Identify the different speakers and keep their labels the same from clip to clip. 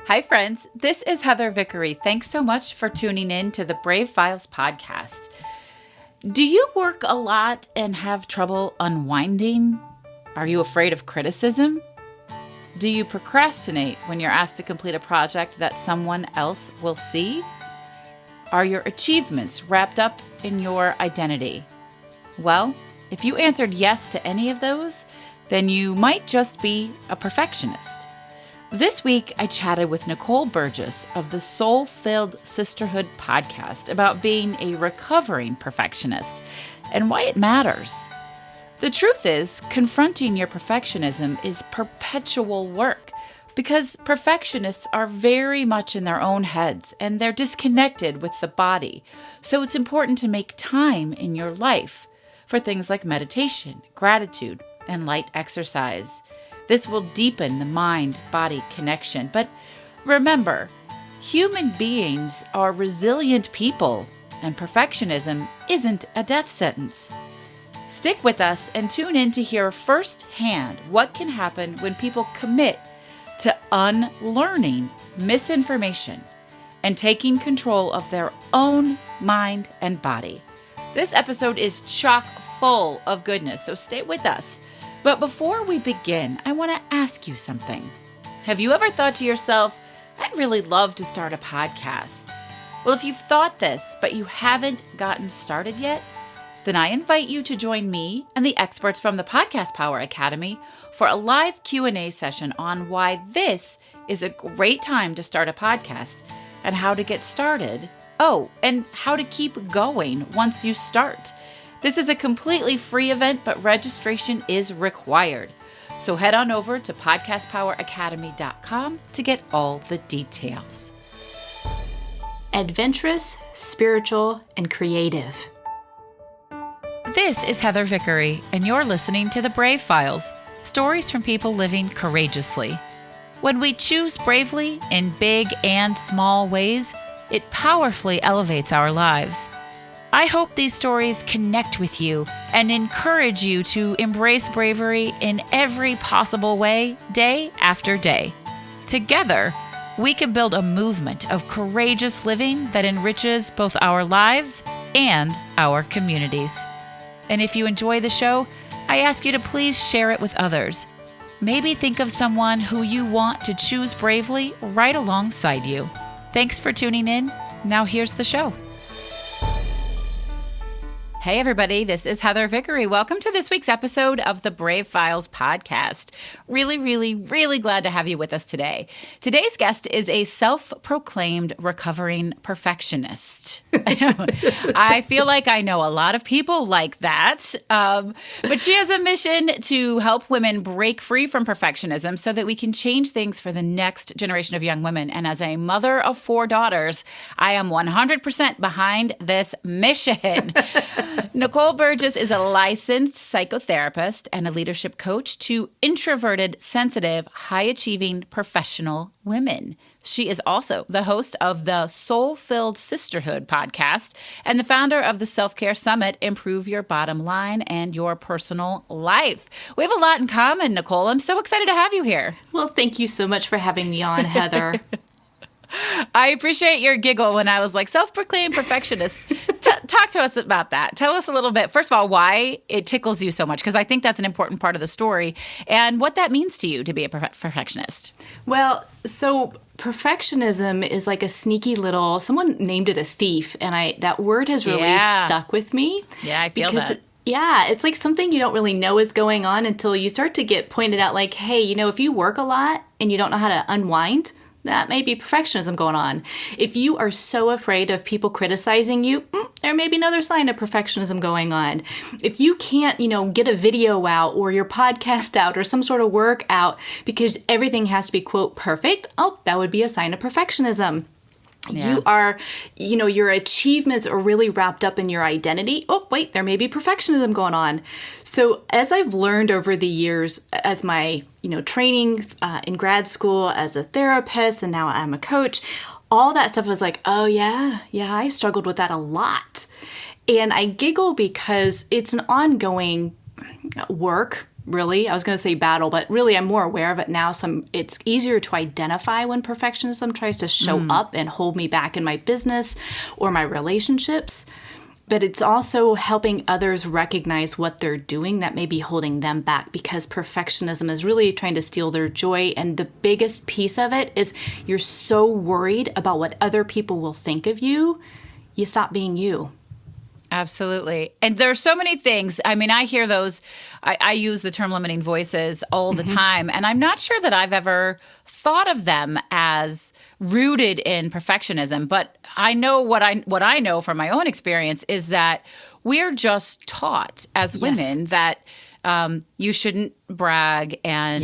Speaker 1: Hi, friends. This is Heather Vickery. Thanks so much for tuning in to the Brave Files podcast. Do you work a lot and have trouble unwinding? Are you afraid of criticism? Do you procrastinate when you're asked to complete a project that someone else will see? Are your achievements wrapped up in your identity? Well, if you answered yes to any of those, then you might just be a perfectionist. This week, I chatted with Nicole Burgess of the Soul-Filled Sisterhood podcast about being a recovering perfectionist and why it matters. The truth is, confronting your perfectionism is perpetual work because perfectionists are very much in their own heads and they're disconnected with the body. So it's important to make time in your life for things like meditation, gratitude, and light exercise. This will deepen the mind-body connection. But remember, human beings are resilient people, and perfectionism isn't a death sentence. Stick with us and tune in to hear firsthand what can happen when people commit to unlearning misinformation and taking control of their own mind and body. This episode is chock full of goodness, so stay with us. But before we begin, I want to ask you something. Have you ever thought to yourself, I'd really love to start a podcast? Well, if you've thought this, but you haven't gotten started yet, then I invite you to join me and the experts from the Podcast Power Academy for a live Q&A session on why this is a great time to start a podcast and how to get started. Oh, and how to keep going once you start. This is a completely free event, but registration is required. So head on over to podcastpoweracademy.com to get all the details.
Speaker 2: Adventurous, spiritual, and creative.
Speaker 1: This is Heather Vickery, and you're listening to The Brave Files, stories from people living courageously. When we choose bravely in big and small ways, it powerfully elevates our lives. I hope these stories connect with you and encourage you to embrace bravery in every possible way, day after day. Together, we can build a movement of courageous living that enriches both our lives and our communities. And if you enjoy the show, I ask you to please share it with others. Maybe think of someone who you want to choose bravely right alongside you. Thanks for tuning in. Now here's the show. Hey everybody, this is Heather Vickery. Welcome to this week's episode of the Brave Files podcast. Really glad to have you with us today. Today's guest is a self-proclaimed recovering perfectionist. I feel like I know a lot of people like that, but she has a mission to help women break free from perfectionism so that we can change things for the next generation of young women. And as a mother of 4 daughters, I am 100% behind this mission. Nicole Burgess is a licensed psychotherapist and a leadership coach to introverted, sensitive, high-achieving professional women. She is also the host of the Soul-Filled Sisterhood podcast and the founder of the Self-Care Summit, Improve Your Bottom Line and Your Personal Life. We have a lot in common, Nicole. I'm so excited to have you here.
Speaker 2: Well, thank you so much for having me on, Heather.
Speaker 1: I appreciate your giggle when I was like, self-proclaimed perfectionist. Talk to us about that. Tell us a little bit, first of all, why it tickles you so much, because I think that's an important part of the story, and what that means to you to be a perfectionist.
Speaker 2: Well, so perfectionism is like a sneaky little, someone named it a thief, and that word has really stuck with me.
Speaker 1: Yeah, I feel that.
Speaker 2: Yeah, it's like something you don't really know is going on until you start to get pointed out like, hey, if you work a lot and you don't know how to unwind, that may be perfectionism going on. If you are so afraid of people criticizing you, there may be another sign of perfectionism going on. If you can't, get a video out or your podcast out or some sort of work out because everything has to be, quote, perfect, that would be a sign of perfectionism. Yeah. You are, your achievements are really wrapped up in your identity. Oh, wait, there may be perfectionism going on. So as I've learned over the years, as my, training in grad school as a therapist, and now I'm a coach, all that stuff was like, oh yeah, I struggled with that a lot. And I giggle because it's an ongoing work really. I was going to say battle, but really I'm more aware of it now. So it's easier to identify when perfectionism tries to show up and hold me back in my business or my relationships. But it's also helping others recognize what they're doing that may be holding them back, because perfectionism is really trying to steal their joy. And the biggest piece of it is you're so worried about what other people will think of you, you stop being you.
Speaker 1: Absolutely. And there are so many things. I mean, I hear those. I use the term limiting voices all the time. And I'm not sure that I've ever thought of them as rooted in perfectionism. But I know what I know from my own experience is that we're just taught as women that you shouldn't brag and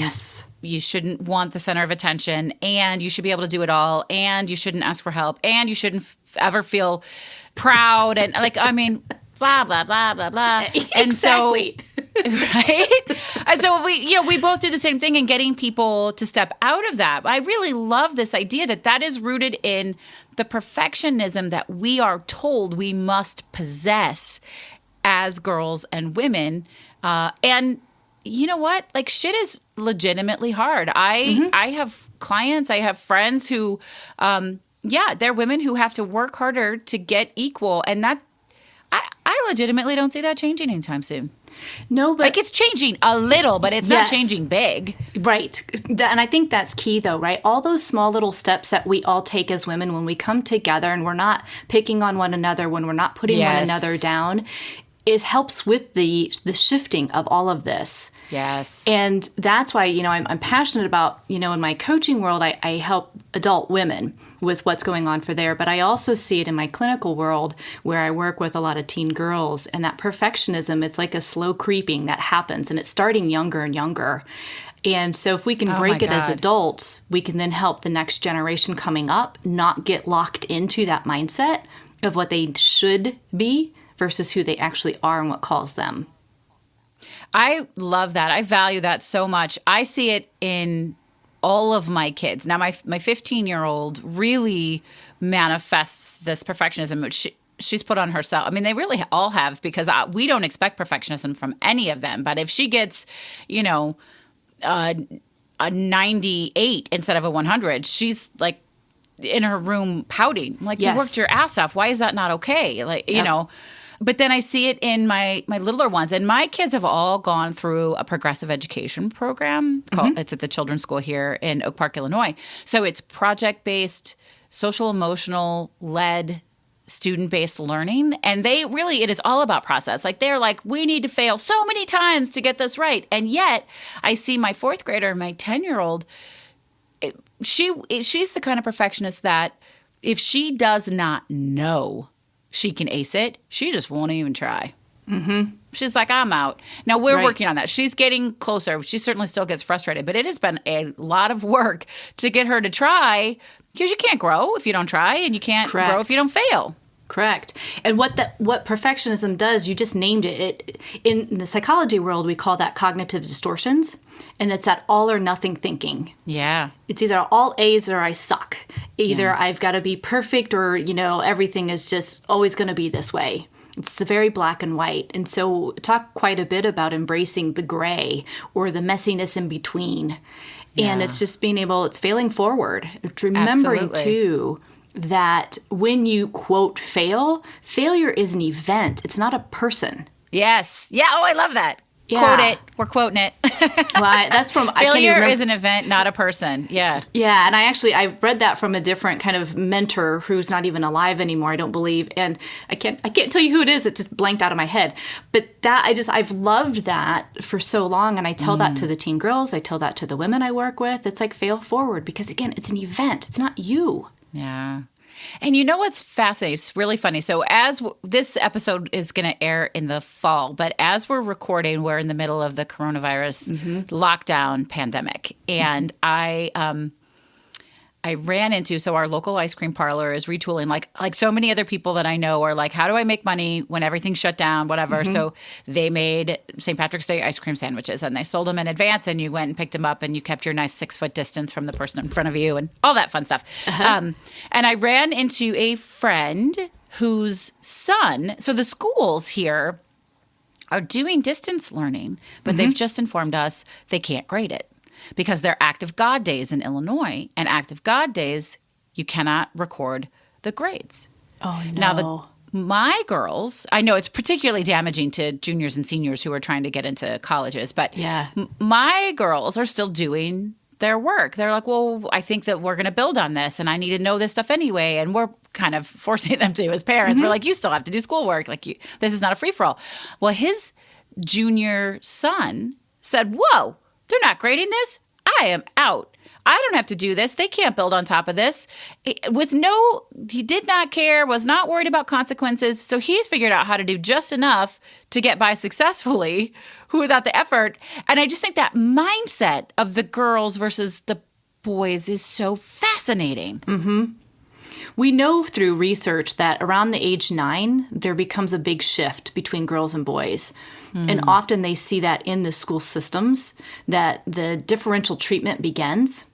Speaker 1: you shouldn't want the center of attention, and you should be able to do it all, and you shouldn't ask for help, and you shouldn't ever feel proud, and blah blah blah blah blah. And
Speaker 2: exactly.
Speaker 1: Right? And so we both do the same thing in getting people to step out of that. I really love this idea that is rooted in the perfectionism that we are told we must possess as girls and women, and you know what? Like, shit is legitimately hard. I have clients, I have friends who, they're women who have to work harder to get equal. And that, I legitimately don't see that changing anytime soon.
Speaker 2: No, but...
Speaker 1: Like, it's changing a little, but it's not changing big.
Speaker 2: Right. And I think that's key, though, right? All those small little steps that we all take as women when we come together and we're not picking on one another, when we're not putting one another down, helps with the shifting of all of this.
Speaker 1: Yes.
Speaker 2: And that's why, I'm passionate about, in my coaching world, I help adult women with what's going on for there. But I also see it in my clinical world where I work with a lot of teen girls, and that perfectionism, it's like a slow creeping that happens, and it's starting younger and younger. And so if we can break it as adults, we can then help the next generation coming up not get locked into that mindset of what they should be versus who they actually are and what calls them.
Speaker 1: I love that. I value that so much. I see it in all of my kids. Now, my 15-year-old really manifests this perfectionism, which she's put on herself. I mean, they really all have, because we don't expect perfectionism from any of them. But if she gets, a 98 instead of a 100, she's like in her room pouting. I'm like, you worked your ass off. Why is that not okay? Like, But then I see it in my littler ones. And my kids have all gone through a progressive education program. It's at the children's school here in Oak Park, Illinois. So it's project-based, social-emotional led, student-based learning. And it is all about process. Like, they're like, we need to fail so many times to get this right. And yet I see my 4th grader, my 10-year-old, she's the kind of perfectionist that if she does not know she can ace it, she just won't even try. Mm-hmm. She's like, I'm out. Now, we're working on that. She's getting closer. She certainly still gets frustrated, but it has been a lot of work to get her to try, because you can't grow if you don't try, and you can't grow if you don't fail.
Speaker 2: Correct. And what perfectionism does, you just named it. In the psychology world, we call that cognitive distortions. And it's that all or nothing thinking. Yeah. It's either all A's or I suck. Either I've got to be perfect, or, everything is just always going to be this way. It's the very black and white. And so talk quite a bit about embracing the gray or the messiness in between. Yeah. And it's just it's failing forward. It's remembering, too, that when you, quote, failure is an event. It's not a person.
Speaker 1: Yes. Yeah. Oh, I love that. Yeah. Quote it. We're quoting it.
Speaker 2: Well, that's from
Speaker 1: failure is an event, not a person. Yeah.
Speaker 2: Yeah, and I read that from a different kind of mentor who's not even alive anymore, I don't believe, and I can't tell you who it is. It just blanked out of my head. But I've loved that for so long, and I tell that to the teen girls. I tell that to the women I work with. It's like, fail forward, because again, it's an event. It's not you.
Speaker 1: Yeah. And you know what's fascinating? It's really funny. So this episode is going to air in the fall, but as we're recording, we're in the middle of the coronavirus lockdown pandemic. And I ran into, so our local ice cream parlor is retooling, like so many other people that I know are like, how do I make money when everything's shut down, whatever. So they made St. Patrick's Day ice cream sandwiches, and they sold them in advance, and you went and picked them up, and you kept your nice 6-foot distance from the person in front of you and all that fun stuff. And I ran into a friend whose son, so the schools here are doing distance learning, but they've just informed us they can't grade it because they're Act of God days in Illinois, and Act of God days, you cannot record the grades.
Speaker 2: Oh, no.
Speaker 1: Now, my girls, I know it's particularly damaging to juniors and seniors who are trying to get into colleges, but my girls are still doing their work. They're like, well, I think that we're going to build on this, and I need to know this stuff anyway. And we're kind of forcing them to as parents. We're like, you still have to do schoolwork. Like, this is not a free-for-all. Well, his junior son said, whoa, they're not grading this? I am out. I don't have to do this. They can't build on top of this. He did not care, was not worried about consequences. So he's figured out how to do just enough to get by successfully without the effort. And I just think that mindset of the girls versus the boys is so fascinating.
Speaker 2: Mm-hmm. We know through research that around the age 9, there becomes a big shift between girls and boys. And often they see that in the school systems, that the differential treatment begins.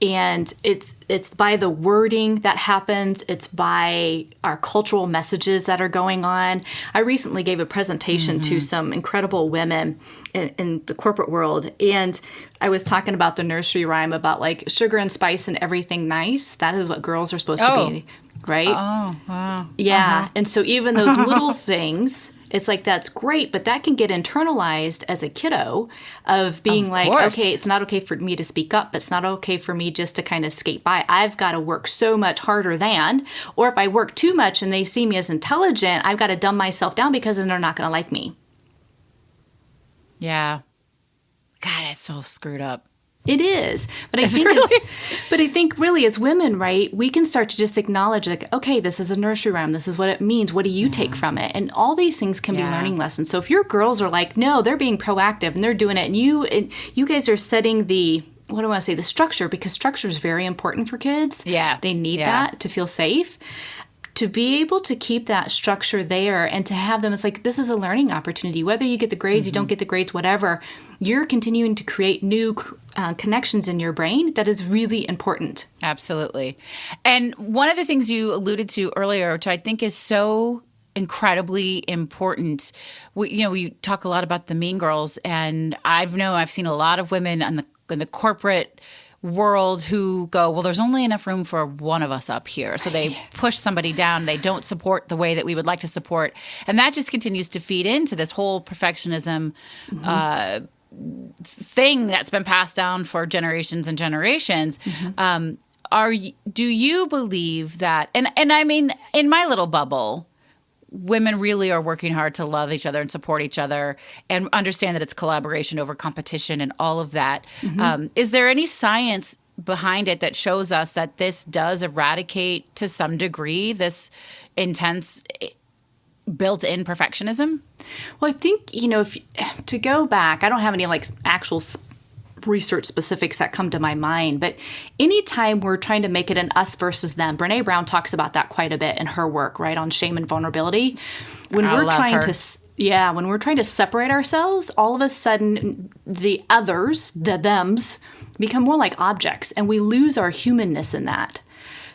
Speaker 2: And it's by the wording that happens. It's by our cultural messages that are going on. I recently gave a presentation to some incredible women in the corporate world. And I was talking about the nursery rhyme about like sugar and spice and everything nice. That is what girls are supposed to be, right?
Speaker 1: Oh, wow.
Speaker 2: Yeah. And so even those little things, it's like, that's great, but that can get internalized as a kiddo of being okay, it's not okay for me to speak up, but it's not okay for me just to kind of skate by. I've got to work so much harder than, or if I work too much and they see me as intelligent, I've got to dumb myself down because then they're not going to like me.
Speaker 1: Yeah. God, it's so screwed up.
Speaker 2: It is. But I think really as women, right, we can start to just acknowledge like, okay, this is a nursery rhyme. This is what it means. What do you take from it? And all these things can be learning lessons. So if your girls are like, no, they're being proactive and they're doing it, and you guys are setting the structure, because structure is very important for kids.
Speaker 1: Yeah.
Speaker 2: They need that to feel safe. To be able to keep that structure there and to have them, it's like, this is a learning opportunity. Whether you get the grades, you don't get the grades, whatever, you're continuing to create new connections in your brain. That is really important.
Speaker 1: Absolutely. And one of the things you alluded to earlier, which I think is so incredibly important, we talk a lot about the mean girls, and I've seen a lot of women in the corporate world who go, well, there's only enough room for one of us up here. So they push somebody down. They don't support the way that we would like to support. And that just continues to feed into this whole perfectionism thing that's been passed down for generations and generations. Do you believe that, and I mean, in my little bubble, women really are working hard to love each other and support each other and understand that it's collaboration over competition and all of that. Is there any science behind it that shows us that this does eradicate to some degree this intense built-in perfectionism?
Speaker 2: Well, I think, to go back, I don't have any actual research specifics that come to my mind, but anytime we're trying to make it an us versus them, Brene Brown talks about that quite a bit in her work, right, on shame and vulnerability. When we're trying to separate ourselves, all of a sudden the others, the thems, become more like objects, and we lose our humanness in that.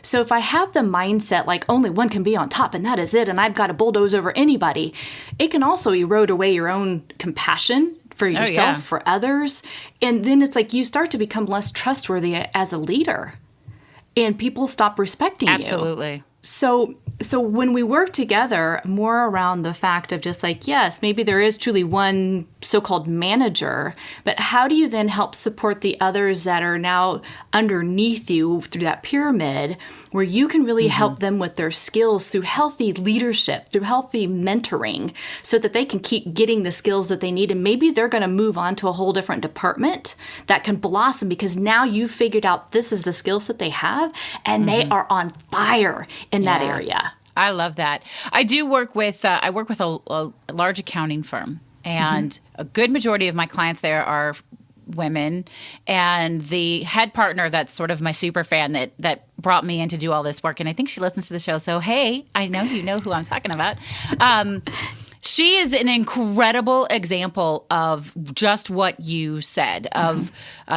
Speaker 2: So if I have the mindset like only one can be on top and that is it, and I've got to bulldoze over anybody, it can also erode away your own compassion for yourself, for others. And then it's like you start to become less trustworthy as a leader, and people stop respecting you.
Speaker 1: Absolutely.
Speaker 2: So when we work together more around the fact of just like, yes, maybe there is truly one so-called manager, but how do you then help support the others that are now underneath you through that pyramid, where you can really help them with their skills through healthy leadership, through healthy mentoring, so that they can keep getting the skills that they need. And maybe they're going to move on to a whole different department that can blossom because now you've figured out this is the skills that they have, and they are on fire in that area.
Speaker 1: I love that. I do work with a large accounting firm, and a good majority of my clients there are women, and the head partner that's sort of my super fan that brought me in to do all this work, and I think she listens to the show, so hey, I know you know who I'm talking about. She is an incredible example of just what you said, of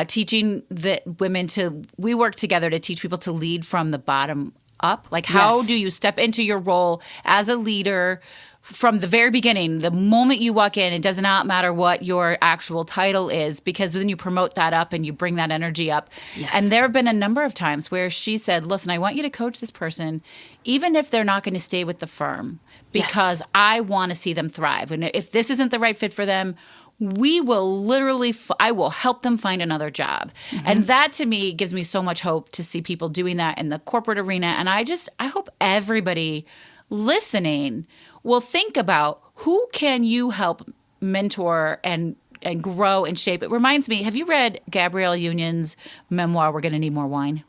Speaker 1: teaching the women we work together to teach people to lead from the bottom up. Like, how do you step into your role as a leader from the very beginning, the moment you walk in, it does not matter what your actual title is, because then you promote that up and you bring that energy up.
Speaker 2: Yes.
Speaker 1: And there have been a number of times where she said, listen, I want you to coach this person, even if they're not going to stay with the firm, because I want to see them thrive. And if this isn't the right fit for them, we will literally, I will help them find another job. And that to me gives me so much hope to see people doing that in the corporate arena. And I hope everybody listening will think about who can you help mentor and grow and shape. It reminds me, have you read Gabrielle Union's memoir, We're Gonna Need More Wine?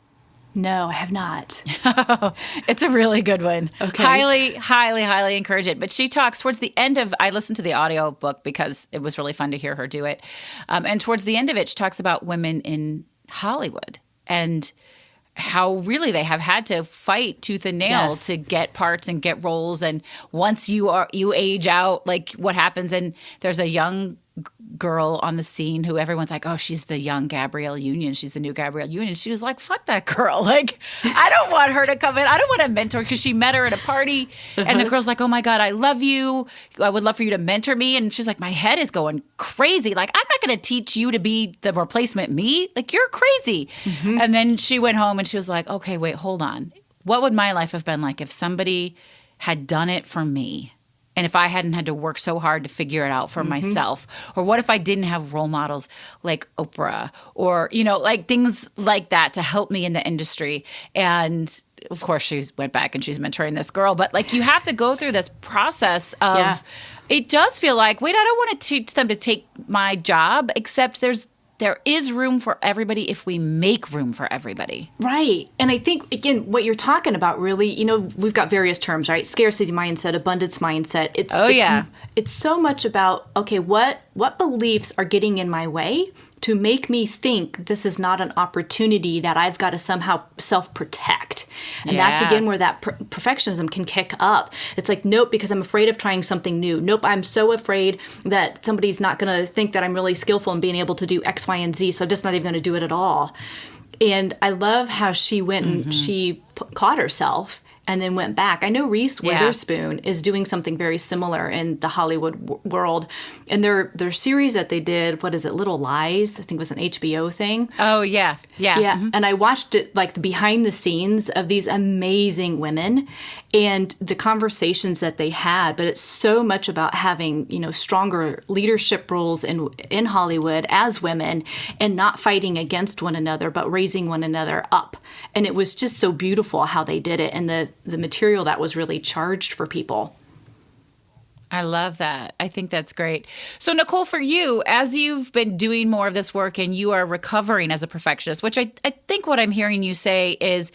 Speaker 2: No, I have not.
Speaker 1: It's a really good one.
Speaker 2: Okay.
Speaker 1: Highly, highly, highly encourage it. But she talks towards the end of, I listened to the audio book because it was really fun to hear her do it. And towards the end of it, she talks about women in Hollywood and how really they have had to fight tooth and nail to get parts and get roles. And once you age out, like what happens, and there's a young girl on the scene who everyone's like, oh, she's the young Gabrielle Union. She's the new Gabrielle Union. She was like, fuck that girl. Like, I don't want her to come in. I don't want to mentor, because she met her at a party and the girl's like, oh my God, I love you. I would love for you to mentor me. And she's like, my head is going crazy. Like, I'm not going to teach you to be the replacement me. Like, you're crazy. And then she went home and she was like, okay, wait, hold on. What would my life have been like if somebody had done it for me? And if I hadn't had to work so hard to figure it out for myself? Or what if I didn't have role models like Oprah or, like things like that to help me in the industry? And of course, she went back and she's mentoring this girl. But like, you have to go through this process of, it does feel like, wait, I don't want to teach them to take my job, except there is room for everybody if we make room for everybody.
Speaker 2: Right. And I think, again, what you're talking about really, we've got various terms, right? Scarcity mindset, abundance mindset. It's so much about, okay, what beliefs are getting in my way to make me think this is not an opportunity that I've got to somehow self-protect. And that's, again, where that perfectionism can kick up. It's like, nope, because I'm afraid of trying something new. Nope, I'm so afraid that somebody's not going to think that I'm really skillful in being able to do X, Y, and Z, so I'm just not even going to do it at all. And I love how she went and she caught herself and then went back. I know Reese Witherspoon is doing something very similar in the Hollywood world. And their series that they did, what is it, Little Lies? I think it was an HBO thing.
Speaker 1: Oh, yeah.
Speaker 2: Yeah. And I watched it, like the behind the scenes of these amazing women and the conversations that they had. But it's so much about having, stronger leadership roles in Hollywood as women and not fighting against one another, but raising one another up. And it was just so beautiful how they did it, and the material that was really charged for people.
Speaker 1: I love that. I think that's great. So, Nicole, for you, as you've been doing more of this work and you are recovering as a perfectionist, which I think what I'm hearing you say is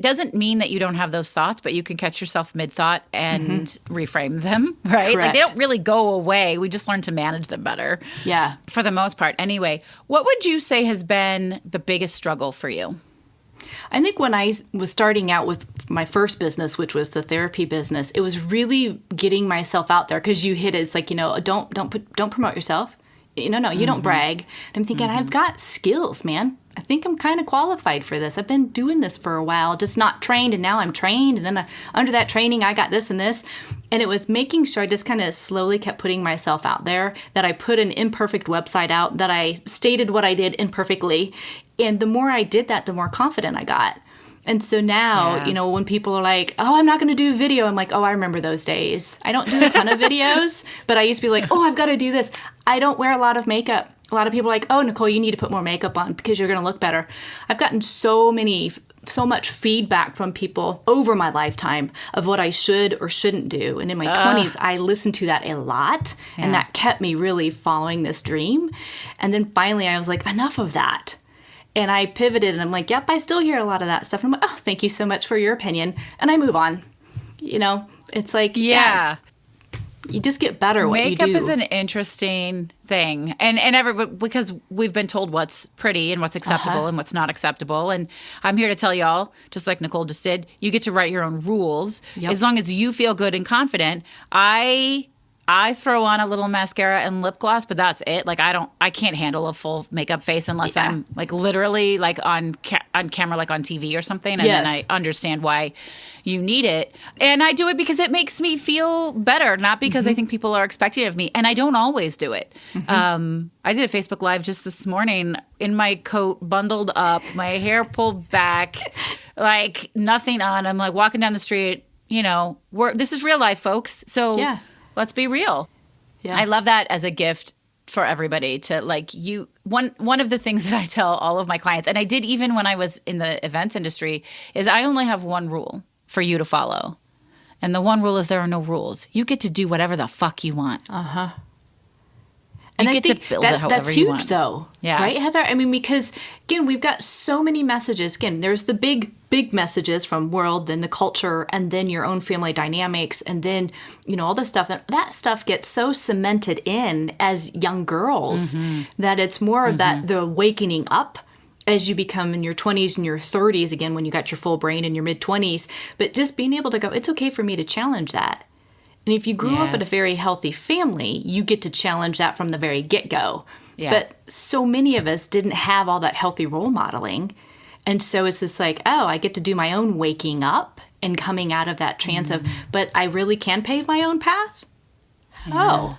Speaker 1: doesn't mean that you don't have those thoughts, but you can catch yourself mid-thought and reframe them, right?
Speaker 2: Correct.
Speaker 1: Like, they don't really go away. We just learn to manage them better.
Speaker 2: Yeah.
Speaker 1: For the most part. Anyway, what would you say has been the biggest struggle for you?
Speaker 2: I think when I was starting out with my first business, which was the therapy business, it was really getting myself out there, because you hit it. It's like, don't promote yourself. You don't brag. And I'm thinking, I've got skills, man. I think I'm kind of qualified for this. I've been doing this for a while, just not trained, and now I'm trained. And then under that training, I got this and this. And it was making sure I just kind of slowly kept putting myself out there, that I put an imperfect website out, that I stated what I did imperfectly. And the more I did that, the more confident I got. And so now, when people are like, oh, I'm not going to do video, I'm like, oh, I remember those days. I don't do a ton of videos, but I used to be like, oh, I've got to do this. I don't wear a lot of makeup. A lot of people are like, oh, Nicole, you need to put more makeup on because you're going to look better. I've gotten so much feedback from people over my lifetime of what I should or shouldn't do. And in my 20s, I listened to that a lot, and that kept me really following this dream. And then finally, I was like, enough of that. And I pivoted, and I'm like, yep, I still hear a lot of that stuff. And I'm like, oh, thank you so much for your opinion. And I move on. It's like, you just get better at what you do.
Speaker 1: Makeup is an interesting thing. And because we've been told what's pretty and what's acceptable and what's not acceptable. And I'm here to tell y'all, just like Nicole just did, you get to write your own rules. Yep. As long as you feel good and confident. I I throw on a little mascara and lip gloss, but that's it. Like I can't handle a full makeup face unless I'm like literally like on camera, like on TV or something. And then I understand why you need it. And I do it because it makes me feel better, not because I think people are expecting it of me. And I don't always do it. I did a Facebook Live just this morning in my coat, bundled up, my hair pulled back, like nothing on. I'm like walking down the street, this is real life, folks. So let's be real. Yeah. I love that as a gift for everybody to like you. One of the things that I tell all of my clients, and I did even when I was in the events industry, is I only have one rule for you to follow. And the one rule is there are no rules. You get to do whatever the fuck you want.
Speaker 2: And
Speaker 1: you
Speaker 2: I
Speaker 1: get
Speaker 2: think
Speaker 1: to build it however you want.
Speaker 2: That's huge, though.
Speaker 1: Yeah.
Speaker 2: Right, Heather? I mean, because, again, we've got so many messages. Again, there's the big messages from world, then the culture, and then your own family dynamics, and then, all this stuff. And that stuff gets so cemented in as young girls that it's more of that, the awakening up as you become in your 20s and your 30s, again, when you got your full brain in your mid-20s. But just being able to go, it's okay for me to challenge that. And if you grew up in a very healthy family, you get to challenge that from the very get-go. Yeah. But so many of us didn't have all that healthy role modeling. And so it's just like, I get to do my own waking up and coming out of that trance of, but I really can pave my own path? Yeah.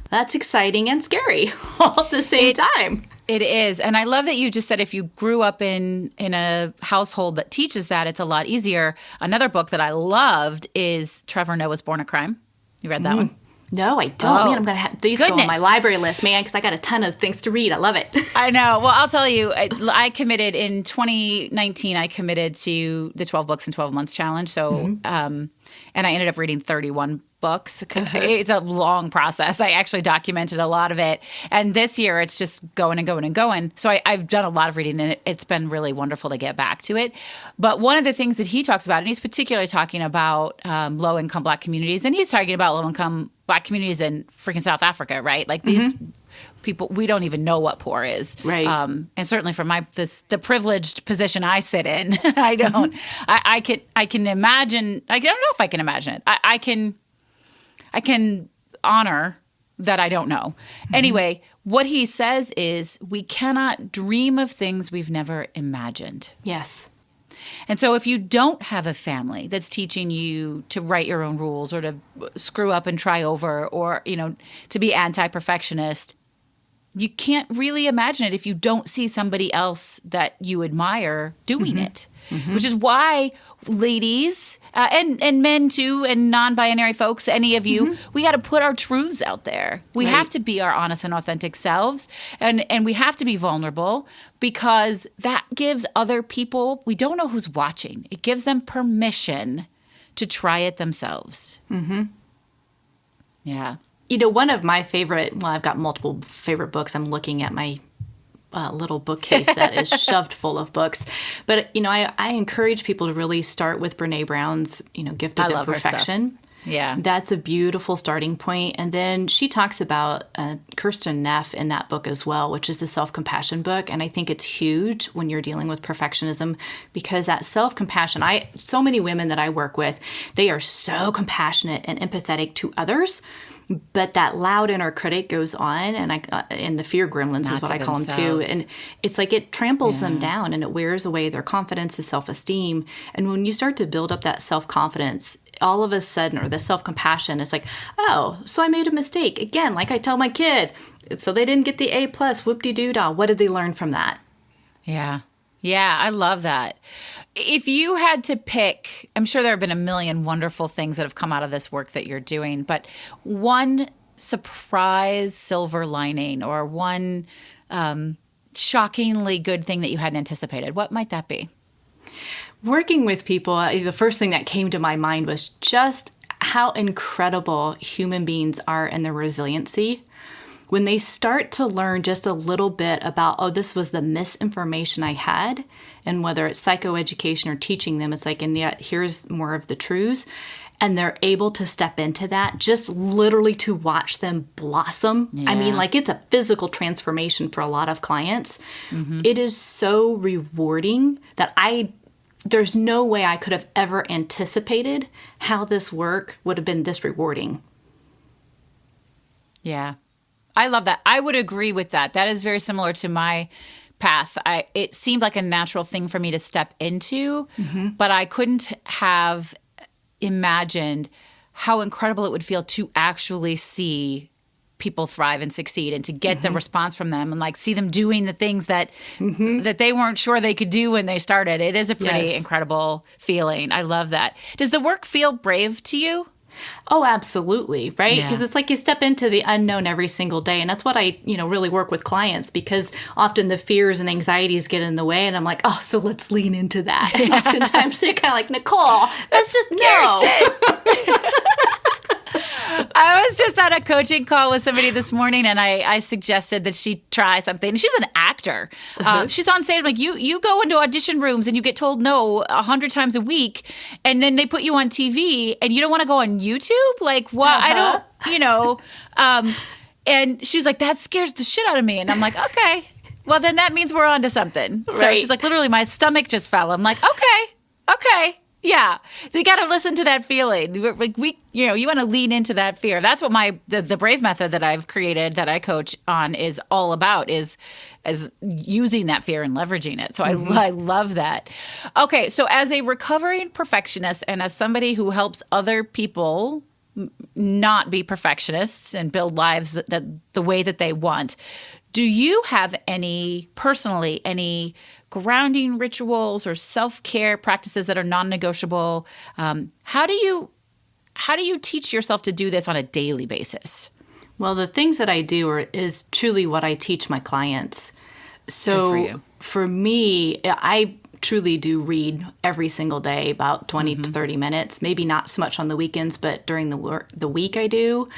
Speaker 2: That's exciting and scary all at the same time.
Speaker 1: It is. And I love that you just said if you grew up in a household that teaches that, it's a lot easier. Another book that I loved is Trevor Noah's Born a Crime. You read that one?
Speaker 2: No, I don't. Man, I'm going to have these go on my library list, man, because I got a ton of things to read. I love it.
Speaker 1: I know. Well, I'll tell you, I committed in 2019, I committed to the 12 Books in 12 Months challenge. So, and I ended up reading 31 books. It's a long process. I actually documented a lot of it. And this year it's just going and going and going. So I've done a lot of reading and it's been really wonderful to get back to it. But one of the things that he talks about, and he's particularly talking about low-income Black communities, and he's talking about low-income Black communities in freaking South Africa, right? Like these people, we don't even know what poor is. Right. And certainly from the privileged position I sit in, I don't, I can imagine, I don't know if I can imagine it. I can honor that I don't know. Anyway, what he says is we cannot dream of things we've never imagined.
Speaker 2: Yes.
Speaker 1: And so if you don't have a family that's teaching you to write your own rules or to screw up and try over or, to be anti-perfectionist, you can't really imagine it if you don't see somebody else that you admire doing it, which is why ladies and men too and non-binary folks, any of you, we got to put our truths out there. We have to be our honest and authentic selves and we have to be vulnerable because that gives other people, we don't know who's watching. It gives them permission to try it themselves. Yeah.
Speaker 2: One of my favorite, I've got multiple favorite books. I'm looking at my little bookcase that is shoved full of books. But, I encourage people to really start with Brene Brown's, Gift of Imperfection.
Speaker 1: Yeah.
Speaker 2: That's a beautiful starting point. And then she talks about Kirsten Neff in that book as well, which is the self-compassion book. And I think it's huge when you're dealing with perfectionism because that self-compassion, so many women that I work with, they are so compassionate and empathetic to others. But that loud inner critic goes on, and the fear gremlins is what I call them too. And it's like it tramples them down and it wears away their confidence and self-esteem. And when you start to build up that self-confidence, all of a sudden, or the self-compassion, it's like, oh, so I made a mistake. Again, like I tell my kid, so they didn't get the A+, whoop-de-doo-dah. What did they learn from that?
Speaker 1: Yeah. Yeah, I love that. If you had to pick, I'm sure there have been a million wonderful things that have come out of this work that you're doing, but one surprise silver lining or one shockingly good thing that you hadn't anticipated, what might that be?
Speaker 2: Working with people, the first thing that came to my mind was just how incredible human beings are in their resiliency. When they start to learn just a little bit about, this was the misinformation I had, and whether it's psychoeducation or teaching them, it's like, and yet here's more of the truths, and they're able to step into that, just literally to watch them blossom. Yeah. I mean, like it's a physical transformation for a lot of clients. It is so rewarding that there's no way I could have ever anticipated how this work would have been this rewarding.
Speaker 1: Yeah. I love that. I would agree with that. That is very similar to my path. It seemed like a natural thing for me to step into, but I couldn't have imagined how incredible it would feel to actually see people thrive and succeed and to get the response from them and like see them doing the things that that they weren't sure they could do when they started. It is a pretty incredible feeling. I love that. Does the work feel brave to you?
Speaker 2: Oh, absolutely. Right.
Speaker 1: Yeah.
Speaker 2: Because it's like you step into the unknown every single day. And that's what I, really work with clients, because often the fears and anxieties get in the way. And I'm like, oh, so let's lean into that. And oftentimes they're kind of like, Nicole, let's just go.
Speaker 1: I was just on a coaching call with somebody this morning, and I suggested that she try something. And she's an actor. She's on stage. I'm like, you go into audition rooms and you get told no 100 times a week, and then they put you on TV, and you don't want to go on YouTube? Like, what? I don't, and she was like, that scares the shit out of me. And I'm like, okay, well, then that means we're on to something. So
Speaker 2: Right.
Speaker 1: she's like, literally, my stomach just fell. I'm like, okay. Yeah, they got to listen to that feeling. Like you want to lean into that fear. That's what the Brave method that I've created that I coach on is all about, is using that fear and leveraging it. So I love that. Okay, so as a recovering perfectionist and as somebody who helps other people not be perfectionists and build lives that the way that they want, do you have any grounding rituals or self-care practices that are non-negotiable? How do you teach yourself to do this on a daily basis?
Speaker 2: Well, the things that I do is truly what I teach my clients. So
Speaker 1: Good for you.
Speaker 2: For me, I truly do read every single day, about 20 to 30 minutes, maybe not so much on the weekends, but during the week I do.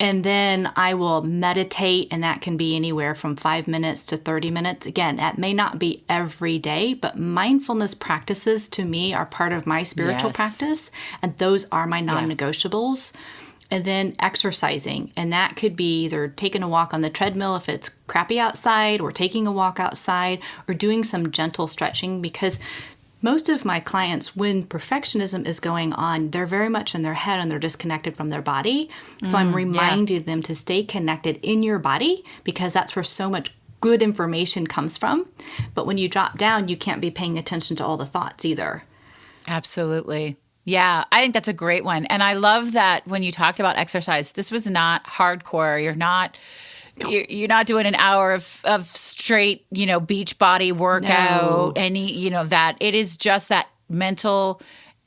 Speaker 2: And then I will meditate, and that can be anywhere from 5 minutes to 30 minutes. Again, that may not be every day, but mindfulness practices to me are part of my spiritual practice, and those are my non-negotiables. And then exercising, and that could be either taking a walk on the treadmill if it's crappy outside, or taking a walk outside, or doing some gentle stretching, because most of my clients, when perfectionism is going on, they're very much in their head and they're disconnected from their body. So I'm reminding them to stay connected in your body, because that's where so much good information comes from. But when you drop down, you can't be paying attention to all the thoughts either.
Speaker 1: Absolutely. Yeah, I think that's a great one. And I love that when you talked about exercise, this was not hardcore. You're not doing an hour of straight, beach body workout, that. It is just that mental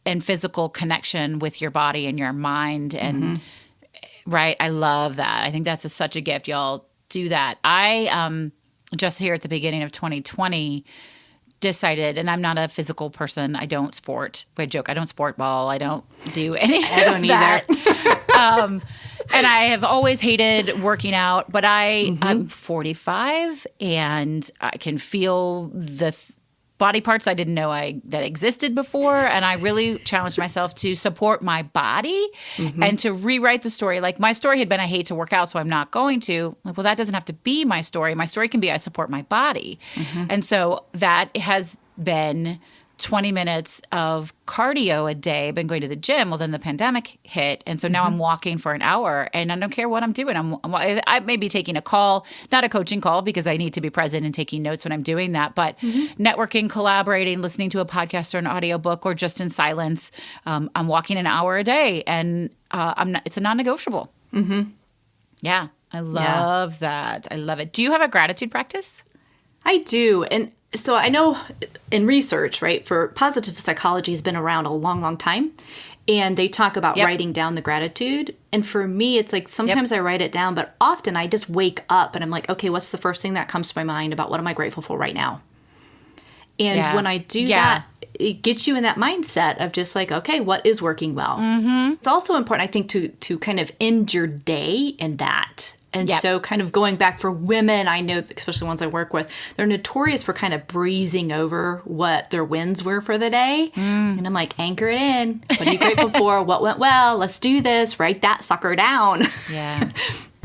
Speaker 1: and physical connection with your body and your mind. And right, I love that. I think that's such a gift. Y'all do that. I just here at the beginning of 2020 decided, and I'm not a physical person. I don't sport. I joke. I don't sport ball. I don't do any
Speaker 2: I don't
Speaker 1: of that. And I have always hated working out, but I'm 45 and I can feel the body parts I didn't know that existed before. And I really challenged myself to support my body and to rewrite the story. Like, my story had been, I hate to work out, so I'm not going to. Like, well, that doesn't have to be my story. My story can be, I support my body. And so that has been 20 minutes of cardio a day. I've been going to the gym. Well, then the pandemic hit. And so now I'm walking for an hour, and I don't care what I'm doing. I may be taking a call, not a coaching call, because I need to be present and taking notes when I'm doing that, but networking, collaborating, listening to a podcast or an audiobook, or just in silence. I'm walking an hour a day, and it's a non-negotiable. Yeah. I love that. I love it. Do you have a gratitude practice?
Speaker 2: I do. And so I know in research, right, for positive psychology has been around a long, long time. And they talk about writing down the gratitude. And for me, it's like sometimes I write it down, but often I just wake up and I'm like, okay, what's the first thing that comes to my mind about what am I grateful for right now? And when I do that, it gets you in that mindset of just like, okay, what is working well? It's also important, I think, to kind of end your day in that. And so kind of going back for women, I know, especially the ones I work with, they're notorious for kind of breezing over what their wins were for the day. And I'm like, anchor it in. What are you grateful for? What went well? Let's do this. Write that sucker down.
Speaker 1: Yeah.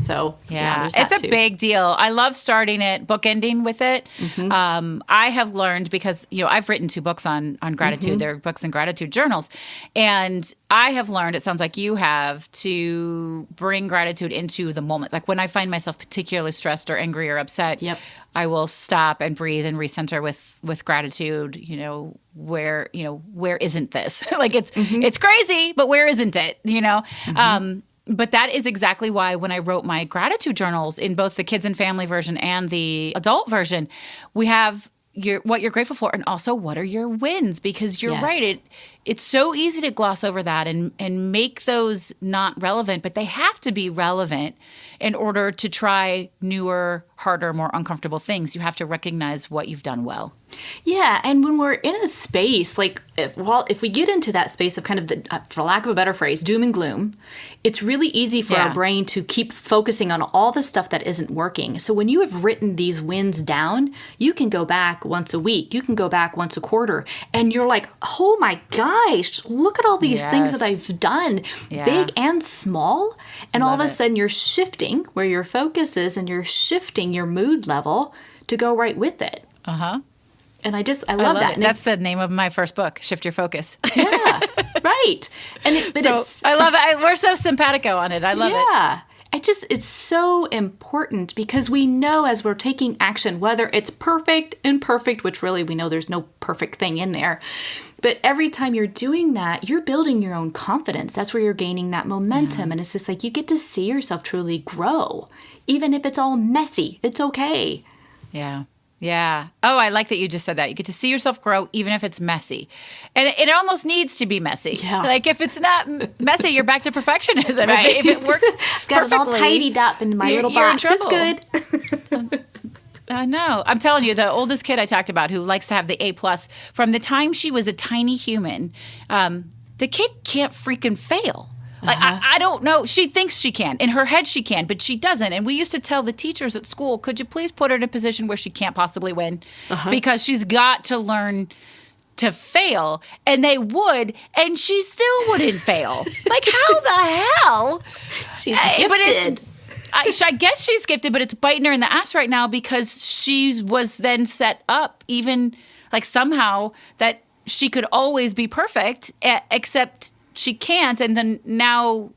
Speaker 2: So there's
Speaker 1: it's
Speaker 2: that
Speaker 1: a
Speaker 2: too.
Speaker 1: big deal. I love starting it, bookending with it. I have learned because, I've written 2 books on gratitude. They're books and gratitude journals. And I have learned, it sounds like you have, to bring gratitude into the moment. Like when I find myself particularly stressed or angry or upset, I will stop and breathe and recenter with gratitude. Where isn't this? Like it's crazy, but where isn't it? But that is exactly why when I wrote my gratitude journals in both the kids and family version and the adult version, we have what you're grateful for and also what are your wins, because you're right. It's so easy to gloss over that and make those not relevant, but they have to be relevant in order to try newer, harder, more uncomfortable things. You have to recognize what you've done well.
Speaker 2: Yeah, and when we're in a space, like if we get into that space of kind of the, for lack of a better phrase, doom and gloom, it's really easy for our brain to keep focusing on all the stuff that isn't working. So when you have written these wins down, you can go back once a week, you can go back once a quarter, and you're like, oh my gosh, look at all these things that I've done, big and small. And all of a sudden you're shifting where your focus is, and you're shifting your mood level to go right with it. And I love that.
Speaker 1: And that's the name of my first book, Shift Your Focus.
Speaker 2: Yeah, right. And
Speaker 1: I love it. We're so simpatico on it. I love it.
Speaker 2: Yeah. It's so important because we know as we're taking action, whether it's perfect, imperfect, which really we know there's no perfect thing in there. But every time you're doing that, you're building your own confidence. That's where you're gaining that momentum. And it's just like you get to see yourself truly grow. Even if it's all messy, it's okay.
Speaker 1: Yeah. Yeah. Oh, I like that you just said that. You get to see yourself grow even if it's messy. And it almost needs to be messy. Yeah. Like if it's not messy, you're back to perfectionism.
Speaker 2: Right.
Speaker 1: If it works
Speaker 2: got
Speaker 1: perfectly,
Speaker 2: it all tidied up in my little box.
Speaker 1: You're in trouble.
Speaker 2: It's good.
Speaker 1: No, I'm telling you, the oldest kid I talked about who likes to have the A+, from the time she was a tiny human, the kid can't freaking fail. Like, I don't know. She thinks she can. In her head, she can, but she doesn't. And we used to tell the teachers at school, could you please put her in a position where she can't possibly win? Because she's got to learn to fail. And they would, and she still wouldn't fail. Like, how the hell?
Speaker 2: She's gifted.
Speaker 1: I guess she's gifted, but it's biting her in the ass right now because she was then set up even, like, somehow that she could always be perfect, except she can't, and then now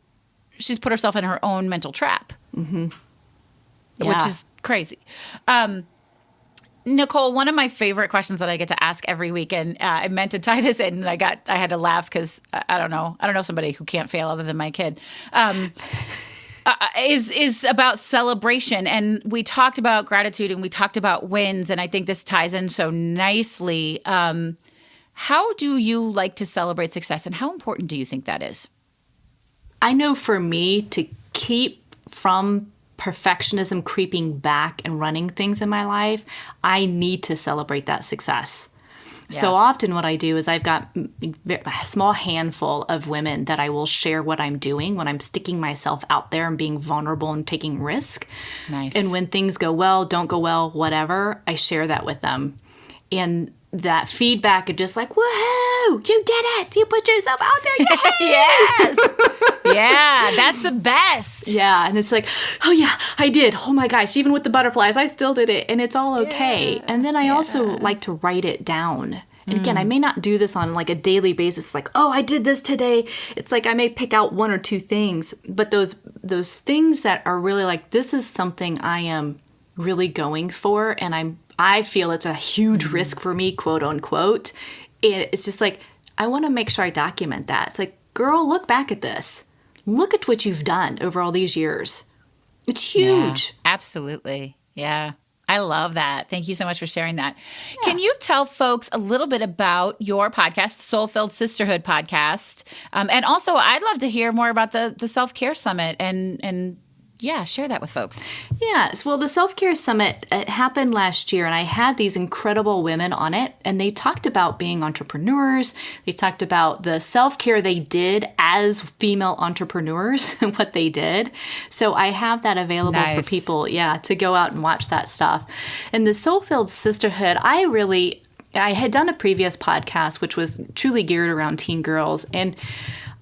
Speaker 1: she's put herself in her own mental trap, which is crazy. Nicole, one of my favorite questions that I get to ask every week, and I meant to tie this in, and I had to laugh because I don't know somebody who can't fail other than my kid, is about celebration. And we talked about gratitude and we talked about wins, and I think this ties in so nicely. How do you like to celebrate success, and how important do you think that is?
Speaker 2: I know for me to keep from perfectionism creeping back and running things in my life, I need to celebrate that success. Yeah. So often what I do is I've got a small handful of women that I will share what I'm doing when I'm sticking myself out there and being vulnerable and taking risk.
Speaker 1: Nice.
Speaker 2: And when things go well, don't go well, whatever, I share that with them. And that feedback of just like, woohoo, you did it. You put yourself out there.
Speaker 1: Yes. Yeah, that's the best.
Speaker 2: Yeah. And it's like, oh yeah, I did. Oh my gosh. Even with the butterflies, I still did it. And it's all okay. Yeah. And then I also like to write it down. And again, I may not do this on like a daily basis, like, oh, I did this today. It's like I may pick out 1 or 2 things, but those things that are really like, this is something I am really going for, and I feel it's a huge risk for me, quote unquote. And it's just like, I want to make sure I document that. It's like, girl, look back at this. Look at what you've done over all these years. It's huge.
Speaker 1: Yeah, absolutely. Yeah. I love that. Thank you so much for sharing that. Yeah. Can you tell folks a little bit about your podcast, the Soul-Filled Sisterhood podcast? And also, I'd love to hear more about the Self-Care Summit and share that with folks.
Speaker 2: Yes. Well, the Self-Care Summit, it happened last year, and I had these incredible women on it, and they talked about being entrepreneurs. They talked about the self-care they did as female entrepreneurs and what they did. So I have that available for people, to go out and watch that stuff. And the Soul-Filled Sisterhood, I had done a previous podcast, which was truly geared around teen girls, and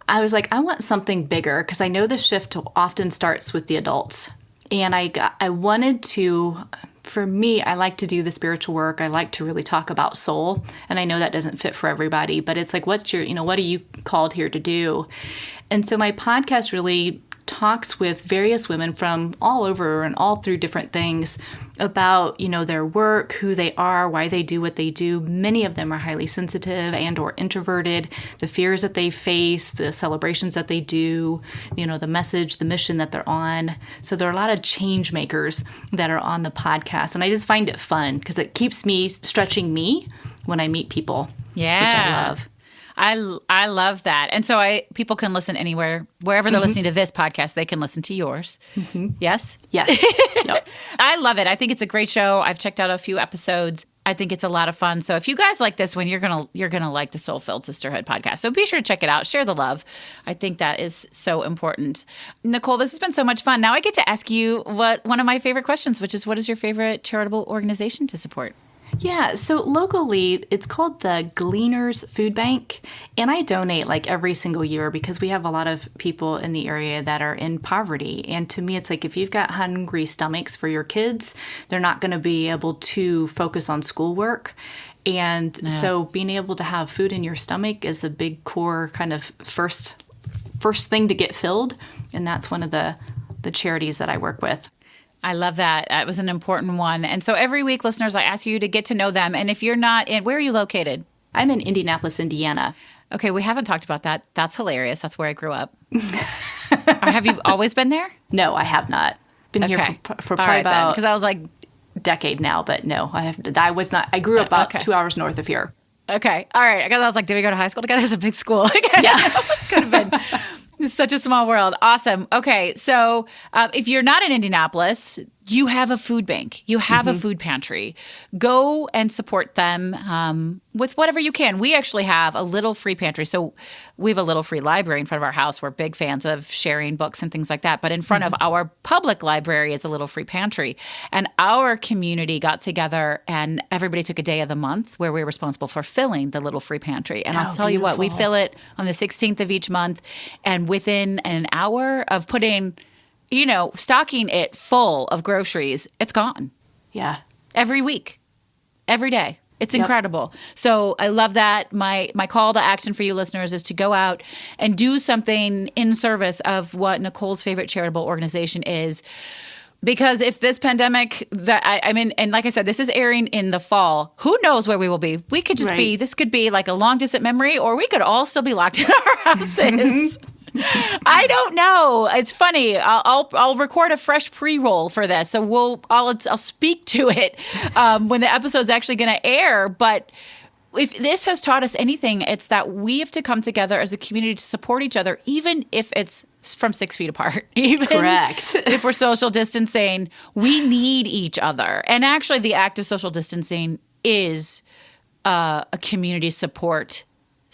Speaker 2: I was like, I want something bigger because I know the shift often starts with the adults. And I wanted to, for me, I like to do the spiritual work. I like to really talk about soul. And I know that doesn't fit for everybody, but it's like, what are you called here to do? And so my podcast really talks with various women from all over and all through different things about, their work, who they are, why they do what they do. Many of them are highly sensitive and or introverted, the fears that they face, the celebrations that they do, the message, the mission that they're on. So there are a lot of change makers that are on the podcast. And I just find it fun because it keeps me stretching me when I meet people, which I love.
Speaker 1: I love that. And so people can listen anywhere. Wherever they're listening to this podcast, they can listen to yours. Yes?
Speaker 2: Yes. Yep.
Speaker 1: I love it. I think it's a great show. I've checked out a few episodes. I think it's a lot of fun. So if you guys like this one, you're gonna like the Soul-Filled Sisterhood podcast. So be sure to check it out. Share the love. I think that is so important. Nicole, this has been so much fun. Now I get to ask you one of my favorite questions, which is, what is your favorite charitable organization to support?
Speaker 2: Yeah, so locally, it's called the Gleaners Food Bank, and I donate like every single year because we have a lot of people in the area that are in poverty. And to me, it's like if you've got hungry stomachs for your kids, they're not going to be able to focus on schoolwork. And so being able to have food in your stomach is a big core kind of first thing to get filled, and that's one of the charities that I work with.
Speaker 1: I love that. It was an important one. And so every week, listeners, I ask you to get to know them. And if you're not where are you located?
Speaker 2: I'm in Indianapolis, Indiana.
Speaker 1: Okay, we haven't talked about that. That's hilarious. That's where I grew up. Have you always been there?
Speaker 2: No, I have not. Been here for probably about
Speaker 1: because I was like
Speaker 2: decade now, but no, I was not. I grew up about 2 hours north of here.
Speaker 1: Okay. All right. Because I was like, did we go to high school together? There's a big school.
Speaker 2: Yeah.
Speaker 1: Could have been. It's such a small world. Awesome. Okay. So if you're not in Indianapolis, you have a food bank. You have a food pantry. Go and support them with whatever you can. We actually have a little free pantry. So we have a little free library in front of our house. We're big fans of sharing books and things like that. But in front of our public library is a little free pantry. And our community got together and everybody took a day of the month where we were responsible for filling the little free pantry. And I'll tell you what, we fill it on the 16th of each month. And within an hour of putting stocking it full of groceries, it's gone.
Speaker 2: Yeah.
Speaker 1: Every week, every day. It's incredible. So I love that. My call to action for you listeners is to go out and do something in service of what Nicole's favorite charitable organization is. Because if this pandemic, and like I said, this is airing in the fall, who knows where we will be? We could just this could be like a long distant memory, or we could all still be locked in our houses. I don't know. It's funny. I'll record a fresh pre-roll for this, so I'll speak to it when the episode's actually going to air. But if this has taught us anything, it's that we have to come together as a community to support each other, even if it's from 6 feet apart. Even
Speaker 2: Correct.
Speaker 1: If we're social distancing, we need each other. And actually, the act of social distancing is a community support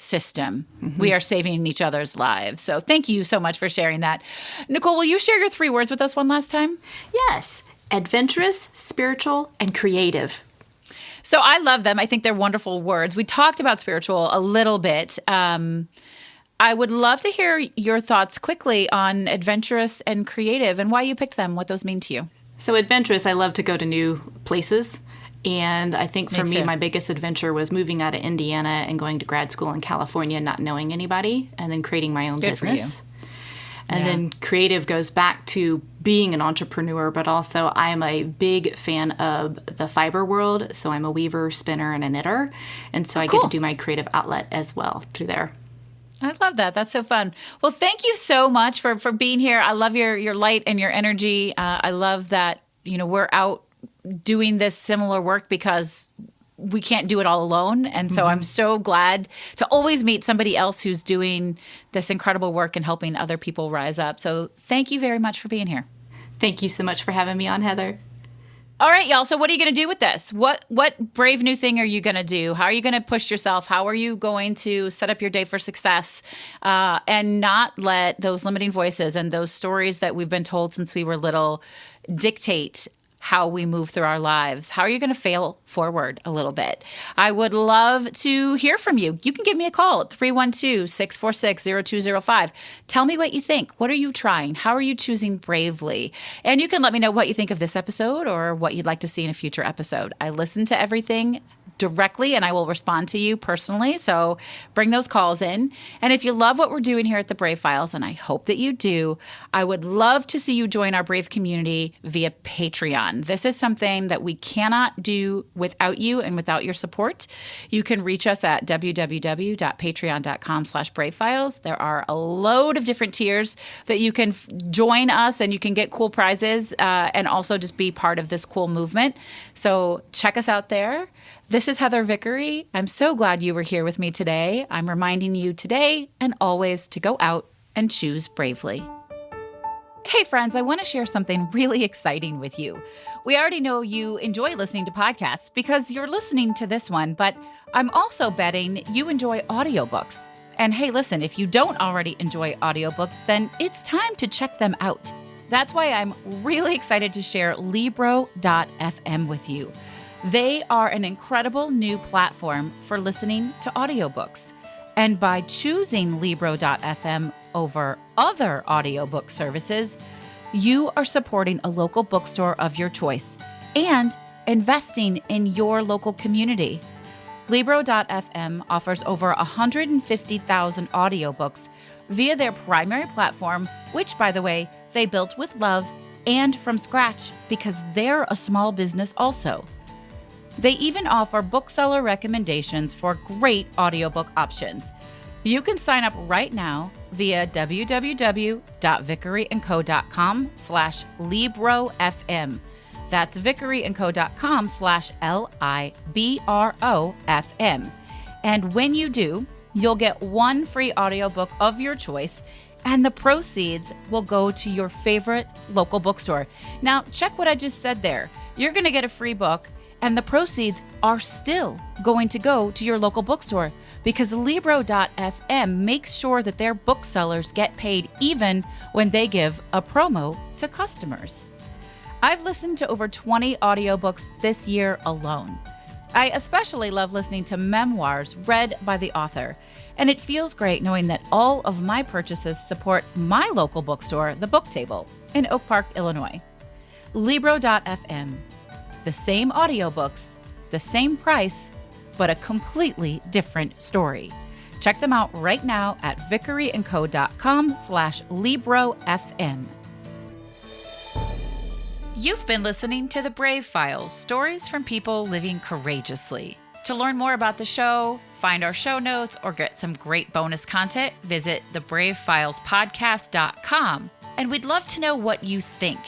Speaker 1: system. We are saving each other's lives. So thank you so much for sharing that. Nicole, will you share your 3 words with us one last time?
Speaker 2: Yes. Adventurous, spiritual, and creative.
Speaker 1: So I love them. I think they're wonderful words. We talked about spiritual a little bit. I would love to hear your thoughts quickly on adventurous and creative and why you picked them, what those mean to you.
Speaker 2: So adventurous, I love to go to new places. And I think for me, my biggest adventure was moving out of Indiana and going to grad school in California, not knowing anybody, and then creating my own business. And then creative goes back to being an entrepreneur, but also I am a big fan of the fiber world. So I'm a weaver, spinner, and a knitter. And so I get to do my creative outlet as well through there.
Speaker 1: I love that. That's so fun. Well, thank you so much for being here. I love your light and your energy. I love that, we're out doing this similar work because we can't do it all alone. And so I'm so glad to always meet somebody else who's doing this incredible work and helping other people rise up. So thank you very much for being here.
Speaker 2: Thank you so much for having me on, Heather.
Speaker 1: All right, y'all. So what are you going to do with this? What brave new thing are you going to do? How are you going to push yourself? How are you going to set up your day for success and not let those limiting voices and those stories that we've been told since we were little dictate how we move through our lives? How are you going to fail forward a little bit? I would love to hear from you. You can give me a call at 312-646-0205. Tell me what you think. What are you trying? How are you choosing bravely? And you can let me know what you think of this episode or what you'd like to see in a future episode. I listen to everything directly and I will respond to you personally. So bring those calls in. And if you love what we're doing here at the Brave Files, and I hope that you do, I would love to see you join our Brave community via Patreon. This is something that we cannot do without you and without your support. You can reach us at www.patreon.com/bravefiles. There are a load of different tiers that you can join us and you can get cool prizes and also just be part of this cool movement. So check us out there. This is Heather Vickery. I'm so glad you were here with me today. I'm reminding you today and always to go out and choose bravely. Hey friends, I want to share something really exciting with you. We already know you enjoy listening to podcasts because you're listening to this one, but I'm also betting you enjoy audiobooks. And hey, listen, if you don't already enjoy audiobooks, then it's time to check them out. That's why I'm really excited to share Libro.fm with you. They are an incredible new platform for listening to audiobooks. And by choosing Libro.fm over other audiobook services, you are supporting a local bookstore of your choice and investing in your local community. Libro.fm offers over 150,000 audiobooks via their primary platform, which, by the way, they built with love and from scratch because they're a small business also. They even offer bookseller recommendations for great audiobook options. You can sign up right now via www.vickeryandco.com/LibroFM. That's vickeryandco.com/LIBROFM. And when you do, you'll get one free audiobook of your choice, and the proceeds will go to your favorite local bookstore. Now, check what I just said there. You're going to get a free book, and the proceeds are still going to go to your local bookstore because Libro.fm makes sure that their booksellers get paid even when they give a promo to customers. I've listened to over 20 audiobooks this year alone. I especially love listening to memoirs read by the author, and it feels great knowing that all of my purchases support my local bookstore, The Book Table, in Oak Park, Illinois. Libro.fm. The same audiobooks, the same price, but a completely different story. Check them out right now at vickeryandco.com/LibroFM. You've been listening to The Brave Files, stories from people living courageously. To learn more about the show, find our show notes, or get some great bonus content, visit thebravefilespodcast.com. And we'd love to know what you think.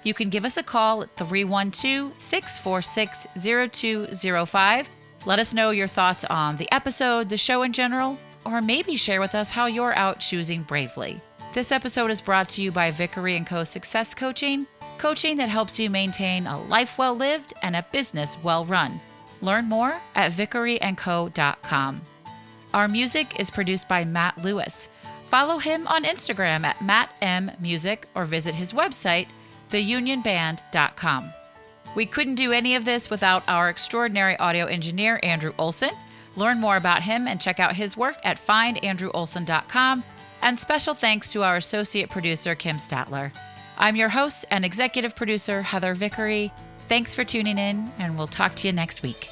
Speaker 1: You can give us a call at 312-646-0205. Let us know your thoughts on the episode, the show in general, or maybe share with us how you're out choosing bravely. This episode is brought to you by Vickery & Co. Success Coaching, coaching that helps you maintain a life well lived and a business well run. Learn more at vickeryandco.com. Our music is produced by Matt Lewis. Follow him on Instagram at mattmmusic or visit his website, theunionband.com. We couldn't do any of this without our extraordinary audio engineer, Andrew Olson. Learn more about him and check out his work at findandrewolson.com. And special thanks to our associate producer, Kim Statler. I'm your host and executive producer, Heather Vickery. Thanks for tuning in, and we'll talk to you next week.